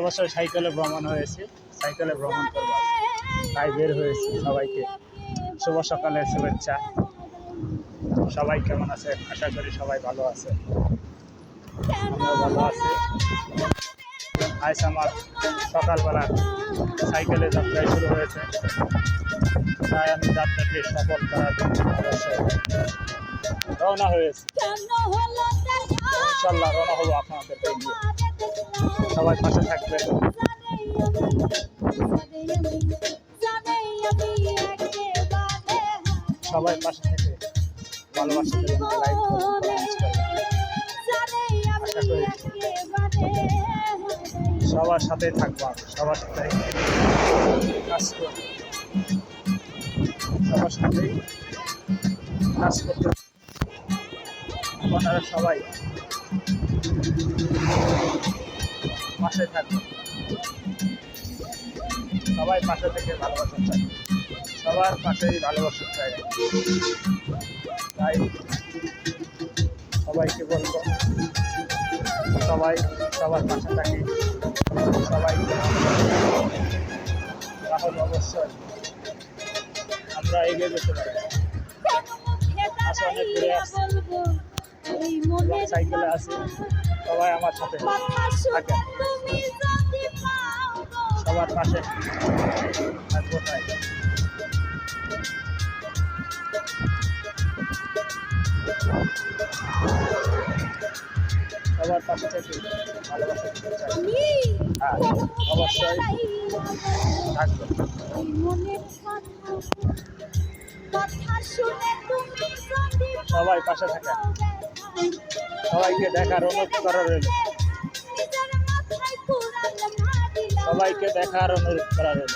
বছর সাইকেলে ভ্রমণ হয়েছে, সাইকেলে ভ্রমণ করবো তাই বের হয়েছে। সবাইকে শুভ সকালের শুভেচ্ছা। সবাই কেমন আছে? আশা করি সবাই ভালো আছে, আমিও ভালো আছি। আজ আমার সকালবেলা সাইকেলে যাত্রা শুরু হয়েছে, তাই আমি যাত্রাটি সফল করার জন্য অবশ্যই রওনা হয়েছে। ইনশাল্লাহ রওনা হবো আপনাদেরকে নিয়ে। সবাই পাশে থাকবে, সবাই পাশে থেকে ভালোবাসা দেবেন, লাইক করবেন, আশা করি সবার সাথে থাকবো, সবার সাথে কাজ করব, সবার সাথেই কাজ করতে। আপনারা সবাই পাশে থাকবেন, সবাই পাশে থেকে ভালোবাসা চাই, সবার পাশেই ভালোবাসা চাই। তাই সবাইকে বলবো সবাই সবার পাশে থাকি, সবাই তাহলে অবশ্যই আমরা এগিয়ে যেতে পারি। আসে অনেক ঘুরে আসছি, সাইকেলে আসি, সবাই আমার সাথে থাকে, সবার পাশে থাকবো। তাই সবার পাশে থেকে ভালোবাসা দিতে চাই। হ্যাঁ, অবশ্যই থাকবে। সবাই পাশে থাকে, সবাইকে দেখার অনুরোধ করা রইল, সবাইকে দেখার অনুরোধ করা রইল।